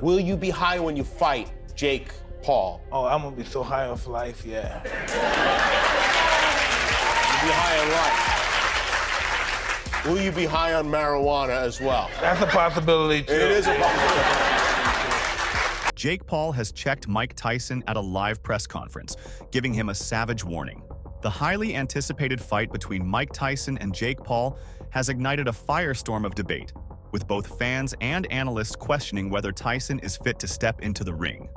Will you be high when you fight Jake Paul? Oh, I'm gonna be so high off life, yeah. You'll be high on life. Will you be high on marijuana as well? That's a possibility, too. It is a possibility. Jake Paul has checked Mike Tyson at a live press conference, giving him a savage warning. The highly anticipated fight between Mike Tyson and Jake Paul has ignited a firestorm of debate, with both fans and analysts questioning whether Tyson is fit to step into the ring.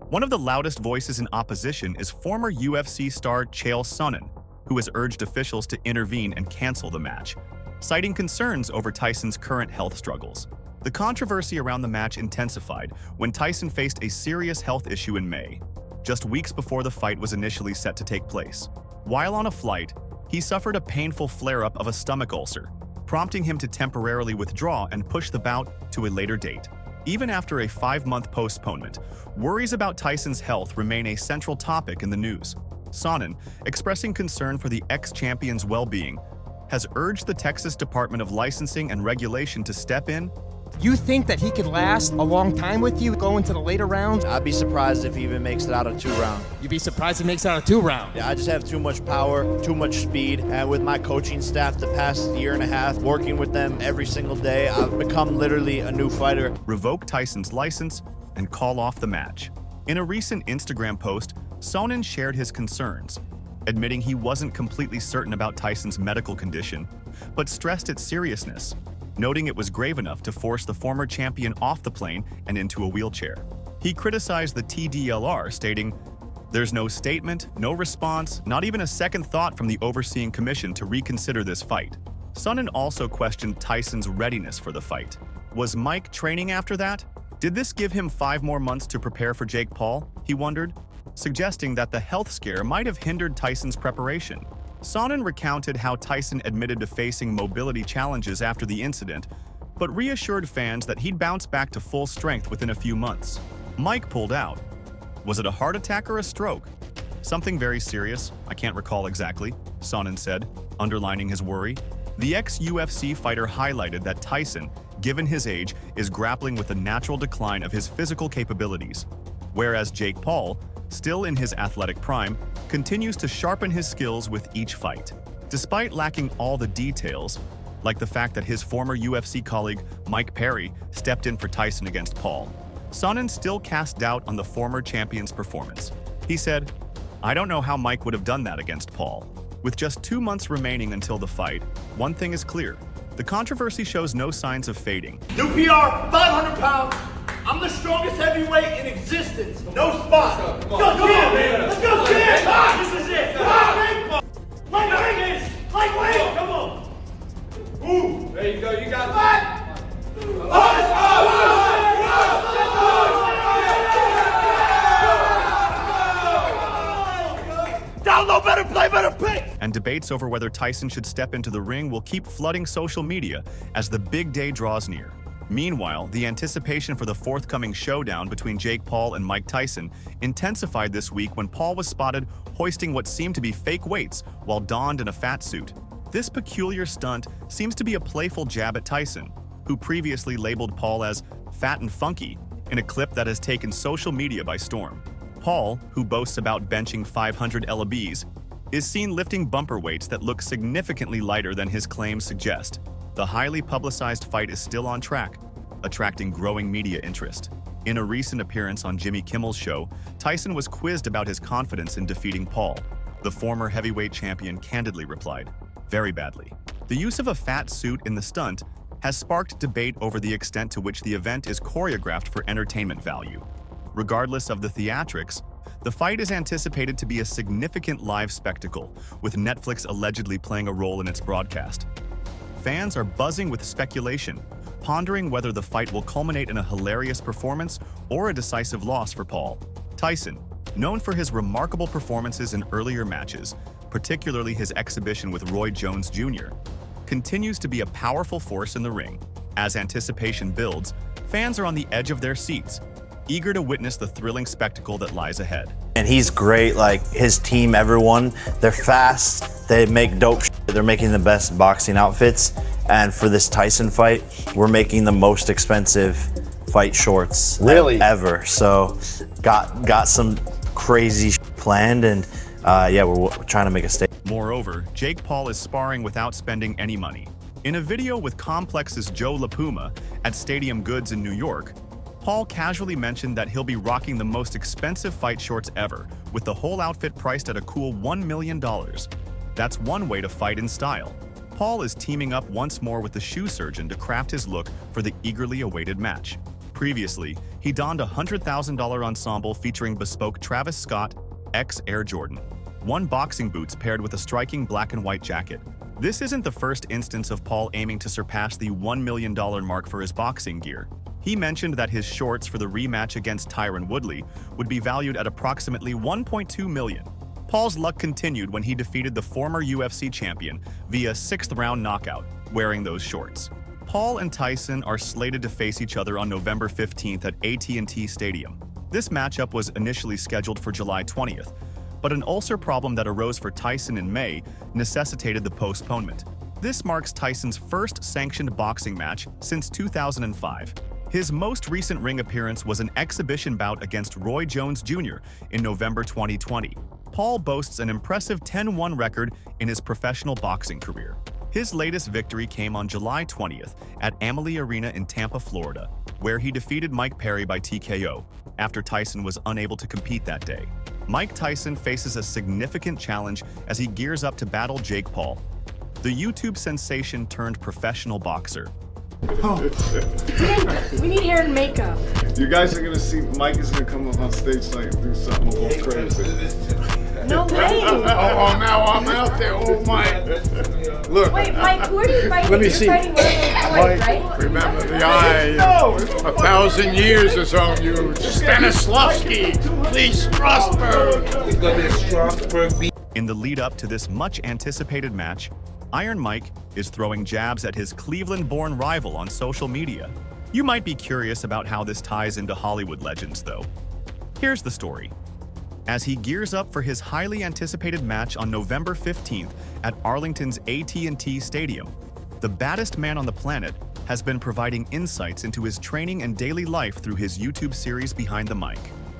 One of the loudest voices in opposition is former UFC star Chael Sonnen, who has urged officials to intervene and cancel the match, citing concerns over Tyson's current health struggles. The controversy around the match intensified when Tyson faced a serious health issue in May, just weeks before the fight was initially set to take place. While on a flight, he suffered a painful flare-up of a stomach ulcer, prompting him to temporarily withdraw and push the bout to a later date. Even after a 5-month postponement, worries about Tyson's health remain a central topic in the news. Sonnen, expressing concern for the ex-champion's well-being, has urged the Texas Department of Licensing and Regulation to step in. You think that he could last a long time with you, go into the later rounds? I'd be surprised if he even makes it out of 2 rounds. You'd be surprised if he makes it out of 2 rounds. Yeah, I just have too much power, too much speed, and with my coaching staff the past year and a half, working with them every single day, I've become literally a new fighter. Revoke Tyson's license and call off the match. In a recent Instagram post, Sonnen shared his concerns, admitting he wasn't completely certain about Tyson's medical condition, but stressed its seriousness, noting it was grave enough to force the former champion off the plane and into a wheelchair. He criticized the TDLR, stating, "There's no statement, no response, not even a second thought from the overseeing commission to reconsider this fight." Sonnen also questioned Tyson's readiness for the fight. Was Mike training after that? Did this give him 5 more months to prepare for Jake Paul? He wondered, suggesting that the health scare might have hindered Tyson's preparation. Sonnen recounted how Tyson admitted to facing mobility challenges after the incident, but reassured fans that he'd bounce back to full strength within a few months. Mike pulled out. Was it a heart attack or a stroke? Something very serious, I can't recall exactly, Sonnen said, underlining his worry. The ex-UFC fighter highlighted that Tyson, given his age, is grappling with the natural decline of his physical capabilities, whereas Jake Paul, still in his athletic prime, continues to sharpen his skills with each fight. Despite lacking all the details, like the fact that his former UFC colleague Mike Perry stepped in for Tyson against Paul, Sonnen still cast doubt on the former champion's performance. He said, "I don't know how Mike would have done that against Paul." With just 2 months remaining until the fight, one thing is clear. The controversy shows no signs of fading. New PR, 500 pounds. I'm the strongest heavyweight in existence. No spot. Let's go, champ. Let's go, champ. This is it. Lightweight. Lightweight. Come on. Ooh. There you go. You got that. Down low, better play, better pick. And debates over whether Tyson should step into the ring will keep flooding social media as the big day draws near. Meanwhile, the anticipation for the forthcoming showdown between Jake Paul and Mike Tyson intensified this week when Paul was spotted hoisting what seemed to be fake weights while donned in a fat suit. This peculiar stunt seems to be a playful jab at Tyson, who previously labeled Paul as fat and funky in a clip that has taken social media by storm. Paul, who boasts about benching 500 lbs, is seen lifting bumper weights that look significantly lighter than his claims suggest. The highly publicized fight is still on track, attracting growing media interest. In a recent appearance on Jimmy Kimmel's show, Tyson was quizzed about his confidence in defeating Paul. The former heavyweight champion candidly replied, "Very badly." The use of a fat suit in the stunt has sparked debate over the extent to which the event is choreographed for entertainment value. Regardless of the theatrics, the fight is anticipated to be a significant live spectacle, with Netflix allegedly playing a role in its broadcast. Fans are buzzing with speculation, pondering whether the fight will culminate in a hilarious performance or a decisive loss for Paul. Tyson, known for his remarkable performances in earlier matches, particularly his exhibition with Roy Jones Jr., continues to be a powerful force in the ring. As anticipation builds, fans are on the edge of their seats, eager to witness the thrilling spectacle that lies ahead. And he's great, like his team, everyone, they're fast, they make dope shit. They're making the best boxing outfits. And for this Tyson fight, we're making the most expensive fight shorts Really? ever. So got some crazy planned, and yeah, we're trying to make a statement. Moreover, Jake Paul is sparring without spending any money. In a video with Complex's Joe LaPuma at Stadium Goods in New York, Paul casually mentioned that he'll be rocking the most expensive fight shorts ever, with the whole outfit priced at a cool $1 million. That's one way to fight in style. Paul is teaming up once more with the shoe surgeon to craft his look for the eagerly awaited match. Previously, he donned a $100,000 ensemble featuring bespoke Travis Scott X Air Jordan, one boxing boots paired with a striking black and white jacket. This isn't the first instance of Paul aiming to surpass the $1 million mark for his boxing gear. He mentioned that his shorts for the rematch against Tyron Woodley would be valued at approximately $1.2 million. Paul's luck continued when he defeated the former UFC champion via 6th-round knockout, wearing those shorts. Paul and Tyson are slated to face each other on November 15th at AT&T Stadium. This matchup was initially scheduled for July 20th, but an ulcer problem that arose for Tyson in May necessitated the postponement. This marks Tyson's first sanctioned boxing match since 2005. His most recent ring appearance was an exhibition bout against Roy Jones Jr. in November 2020. Paul boasts an impressive 10-1 record in his professional boxing career. His latest victory came on July 20th at Amalie Arena in Tampa, Florida, where he defeated Mike Perry by TKO after Tyson was unable to compete that day. Mike Tyson faces a significant challenge as he gears up to battle Jake Paul, the YouTube sensation turned professional boxer. We need hair and makeup. You guys are gonna see Mike is gonna come up on stage like do something a little crazy. No way. Oh, now I'm out there. Oh, Mike. Look. Wait, Mike, who are you fighting? Let me You're see. fighting one of those boys, right? Remember the eye. 1,000 years is on you. Stanislavski. Lee Strasberg. In the lead-up to this much-anticipated match, Iron Mike is throwing jabs at his Cleveland-born rival on social media. You might be curious about how this ties into Hollywood legends, though. Here's the story. As he gears up for his highly anticipated match on November 15th at Arlington's AT&T Stadium, the baddest man on the planet has been providing insights into his training and daily life through his YouTube series Behind the Mic.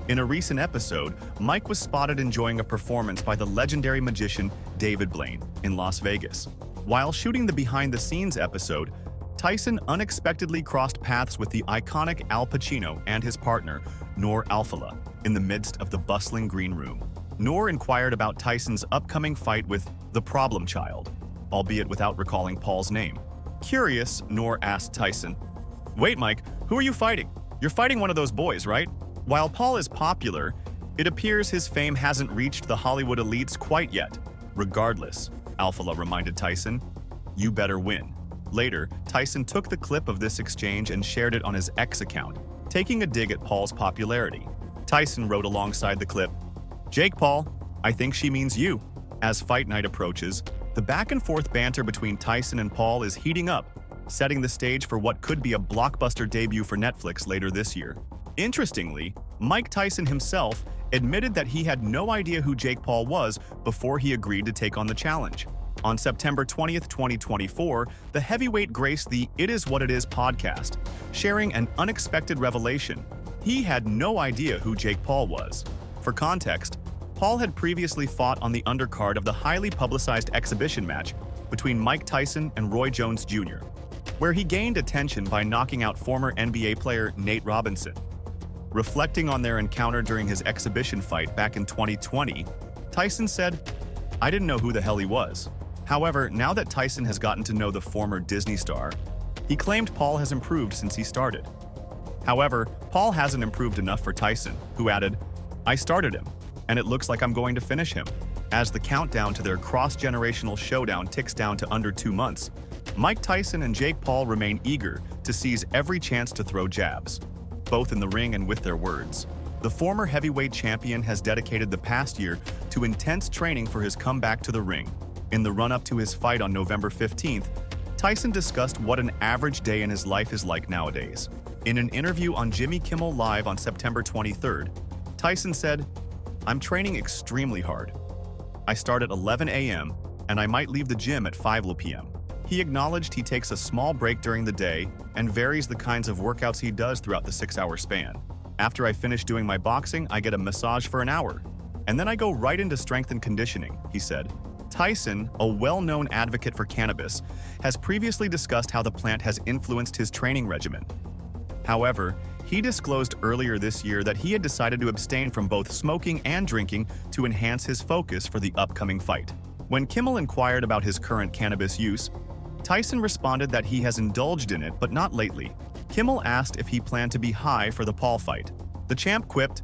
In a recent episode, Mike was spotted enjoying a performance by the legendary magician David Blaine in Las Vegas. While shooting the behind-the-scenes episode, Tyson unexpectedly crossed paths with the iconic Al Pacino and his partner, Noor Alfallah, in the midst of the bustling green room. Noor inquired about Tyson's upcoming fight with the problem child, albeit without recalling Paul's name. Curious, Noor asked Tyson, "Wait, Mike, who are you fighting? You're fighting one of those boys, right?" While Paul is popular, it appears his fame hasn't reached the Hollywood elites quite yet. Regardless, Alfallah reminded Tyson, "You better win." Later, Tyson took the clip of this exchange and shared it on his X account, taking a dig at Paul's popularity. Tyson wrote alongside the clip, "Jake Paul, I think she means you." As fight night approaches, the back-and-forth banter between Tyson and Paul is heating up, setting the stage for what could be a blockbuster debut for Netflix later this year. Interestingly, Mike Tyson himself admitted that he had no idea who Jake Paul was before he agreed to take on the challenge. On September 20th, 2024, the heavyweight graced the It Is What It Is podcast, sharing an unexpected revelation. He had no idea who Jake Paul was. For context, Paul had previously fought on the undercard of the highly publicized exhibition match between Mike Tyson and Roy Jones Jr., where he gained attention by knocking out former NBA player Nate Robinson. Reflecting on their encounter during his exhibition fight back in 2020, Tyson said, "I didn't know who the hell he was." However, now that Tyson has gotten to know the former Disney star, he claimed Paul has improved since he started. However, Paul hasn't improved enough for Tyson, who added, "I started him, and it looks like I'm going to finish him." As the countdown to their cross-generational showdown ticks down to under 2 months, Mike Tyson and Jake Paul remain eager to seize every chance to throw jabs, both in the ring and with their words. The former heavyweight champion has dedicated the past year to intense training for his comeback to the ring. In the run-up to his fight on November 15th, Tyson discussed what an average day in his life is like nowadays. In an interview on Jimmy Kimmel Live on September 23rd, Tyson said, "I'm training extremely hard. I start at 11 a.m. and I might leave the gym at 5 p.m. He acknowledged he takes a small break during the day and varies the kinds of workouts he does throughout the 6-hour span. After I finish doing my boxing, I get a massage for an hour, and then I go right into strength and conditioning, he said. Tyson, a well-known advocate for cannabis, has previously discussed how the plant has influenced his training regimen. However, he disclosed earlier this year that he had decided to abstain from both smoking and drinking to enhance his focus for the upcoming fight. When Kimmel inquired about his current cannabis use, Tyson responded that he has indulged in it, but not lately. Kimmel asked if he planned to be high for the Paul fight. The champ quipped,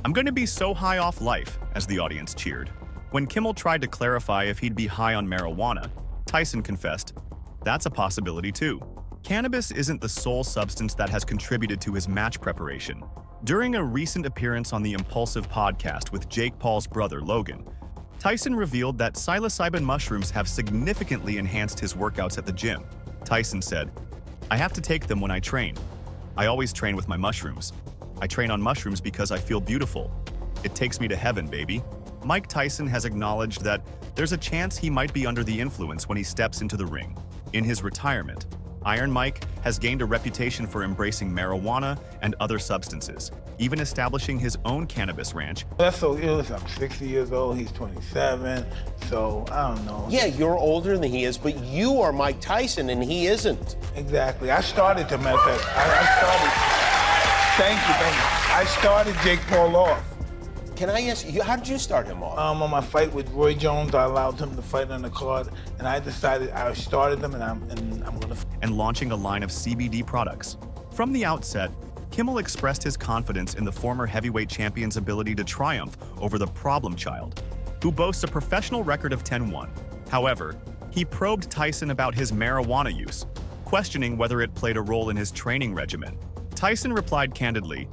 "I'm going to be so high off life," as the audience cheered. When Kimmel tried to clarify if he'd be high on marijuana, Tyson confessed, "That's a possibility too." Cannabis isn't the sole substance that has contributed to his match preparation. During a recent appearance on the Impulsive podcast with Jake Paul's brother Logan, Tyson revealed that psilocybin mushrooms have significantly enhanced his workouts at the gym. Tyson said, "I have to take them when I train. I always train with my mushrooms. I train on mushrooms because I feel beautiful. It takes me to heaven, baby." Mike Tyson has acknowledged that there's a chance he might be under the influence when he steps into the ring. In his retirement, Iron Mike has gained a reputation for embracing marijuana and other substances, even establishing his own cannabis ranch. That's so ill. I'm 60 years old, he's 27, so I don't know. Yeah, you're older than he is, but you are Mike Tyson and he isn't. Exactly. I started to matter of fact. Thank you. I started Jake Paul off. Can I ask you, how did you start him off? On my fight with Roy Jones, I allowed him to fight on the card, and I decided I started him, and I'm gonna. And launching a line of CBD products. From the outset, Kimmel expressed his confidence in the former heavyweight champion's ability to triumph over the problem child, who boasts a professional record of 10-1. However, he probed Tyson about his marijuana use, questioning whether it played a role in his training regimen. Tyson replied candidly,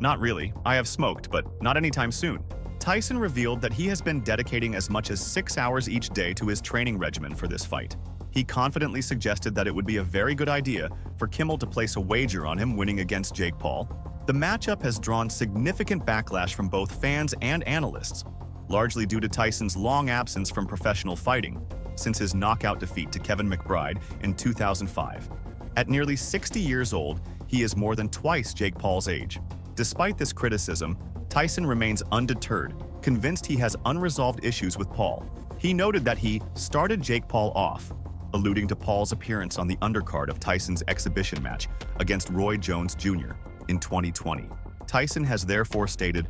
"Not really. I have smoked, but not anytime soon." Tyson revealed that he has been dedicating as much as 6 hours each day to his training regimen for this fight. He confidently suggested that it would be a very good idea for Kimmel to place a wager on him winning against Jake Paul. The matchup has drawn significant backlash from both fans and analysts, largely due to Tyson's long absence from professional fighting since his knockout defeat to Kevin McBride in 2005. At nearly 60 years old, he is more than twice Jake Paul's age. Despite this criticism, Tyson remains undeterred, convinced he has unresolved issues with Paul. He noted that he started Jake Paul off, alluding to Paul's appearance on the undercard of Tyson's exhibition match against Roy Jones Jr. in 2020. Tyson has therefore stated,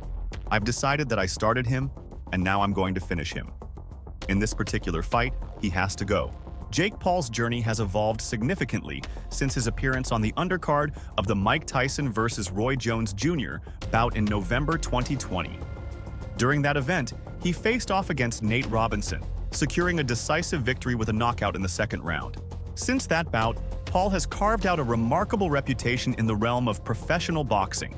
"I've decided that I started him, and now I'm going to finish him. In this particular fight, he has to go." Jake Paul's journey has evolved significantly since his appearance on the undercard of the Mike Tyson vs. Roy Jones Jr. bout in November 2020. During that event, he faced off against Nate Robinson, securing a decisive victory with a knockout in the second round. Since that bout, Paul has carved out a remarkable reputation in the realm of professional boxing,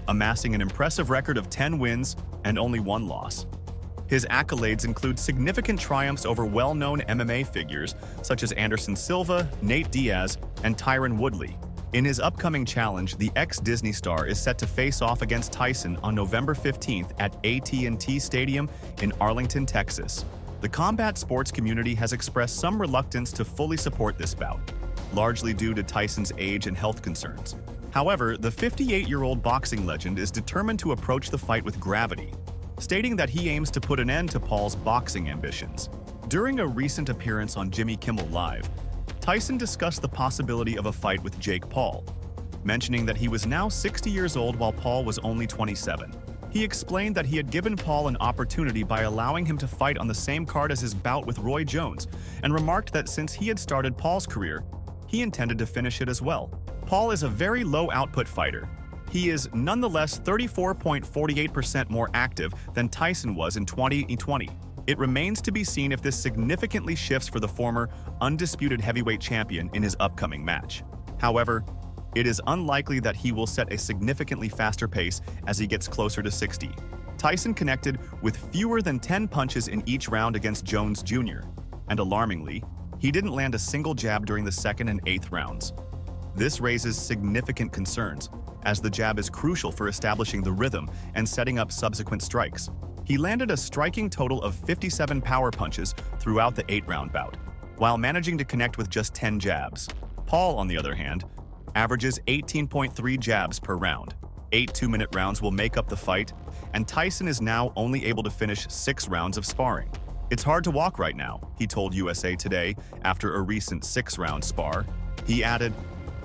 amassing an impressive record of 10 wins and only 1 loss. His accolades include significant triumphs over well-known MMA figures such as Anderson Silva, Nate Diaz, and Tyron Woodley. In his upcoming challenge, the ex-Disney star is set to face off against Tyson on November 15th at AT&T Stadium in Arlington, Texas. The combat sports community has expressed some reluctance to fully support this bout, largely due to Tyson's age and health concerns. However, the 58-year-old boxing legend is determined to approach the fight with gravity, stating that he aims to put an end to Paul's boxing ambitions. During a recent appearance on Jimmy Kimmel Live, Tyson discussed the possibility of a fight with Jake Paul, mentioning that he was now 60 years old while Paul was only 27. He explained that he had given Paul an opportunity by allowing him to fight on the same card as his bout with Roy Jones, and remarked that since he had started Paul's career, he intended to finish it as well. Paul is a very low-output fighter. He is nonetheless 34.48% more active than Tyson was in 2020. It remains to be seen if this significantly shifts for the former undisputed heavyweight champion in his upcoming match. However, it is unlikely that he will set a significantly faster pace as he gets closer to 60. Tyson connected with fewer than 10 punches in each round against Jones Jr., and alarmingly, he didn't land a single jab during the 2nd and 8th rounds. This raises significant concerns, as the jab is crucial for establishing the rhythm and setting up subsequent strikes. He landed a striking total of 57 power punches throughout the 8-round bout. while managing to connect with just 10 jabs. Paul, on the other hand, averages 18.3 jabs per round. 8 two-minute rounds will make up the fight, and Tyson is now only able to finish 6 rounds of sparring. "It's hard to walk right now," he told USA Today after a recent 6-round spar. He added,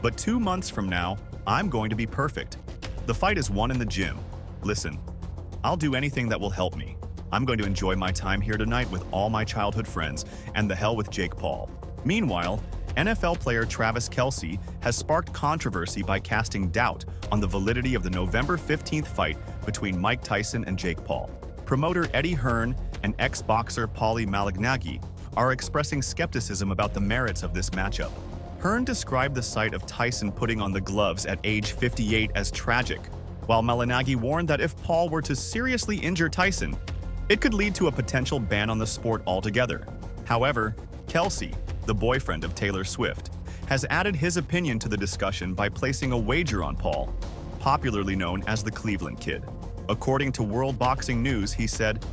"But 2 months from now, I'm going to be perfect. The fight is won in the gym. Listen, I'll do anything that will help me. I'm going to enjoy my time here tonight with all my childhood friends, and the hell with Jake Paul." Meanwhile, NFL player Travis Kelce has sparked controversy by casting doubt on the validity of the November 15th fight between Mike Tyson and Jake Paul. Promoter Eddie Hearn and ex-boxer Paulie Malignaggi are expressing skepticism about the merits of this matchup. Hearn described the sight of Tyson putting on the gloves at age 58 as tragic, while Malignaggi warned that if Paul were to seriously injure Tyson, it could lead to a potential ban on the sport altogether. However, Kelce, the boyfriend of Taylor Swift, has added his opinion to the discussion by placing a wager on Paul, popularly known as the Cleveland Kid. According to World Boxing News, he said,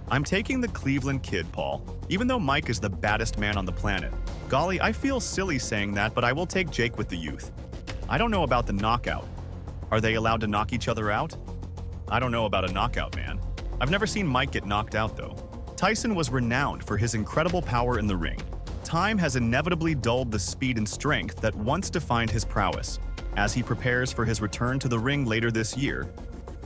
"I'm taking the Cleveland Kid, Paul, even though Mike is the baddest man on the planet. Golly, I feel silly saying that, but I will take Jake with the youth. I don't know about the knockout. Are they allowed to knock each other out? I don't know about a knockout, man. I've never seen Mike get knocked out, though." Tyson was renowned for his incredible power in the ring. Time has inevitably dulled the speed and strength that once defined his prowess. As he prepares for his return to the ring later this year,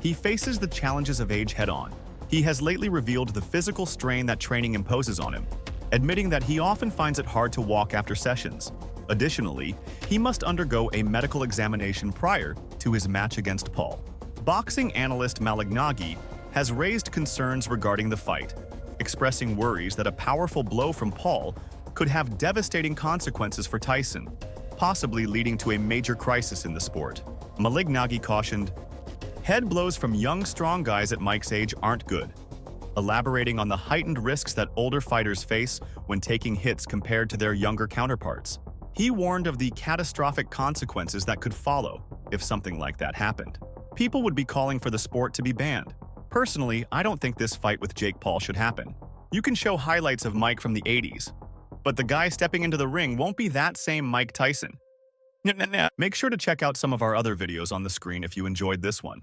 he faces the challenges of age head-on. He has lately revealed the physical strain that training imposes on him, admitting that he often finds it hard to walk after sessions. Additionally, he must undergo a medical examination prior to his match against Paul. Boxing analyst Malignaggi has raised concerns regarding the fight, expressing worries that a powerful blow from Paul could have devastating consequences for Tyson, possibly leading to a major crisis in the sport. Malignaggi cautioned, "Head blows from young, strong guys at Mike's age aren't good," elaborating on the heightened risks that older fighters face when taking hits compared to their younger counterparts. He warned of the catastrophic consequences that could follow if something like that happened. People would be calling for the sport to be banned. Personally, I don't think this fight with Jake Paul should happen. You can show highlights of Mike from the 80s, but the guy stepping into the ring won't be that same Mike Tyson. Make sure to check out some of our other videos on the screen if you enjoyed this one.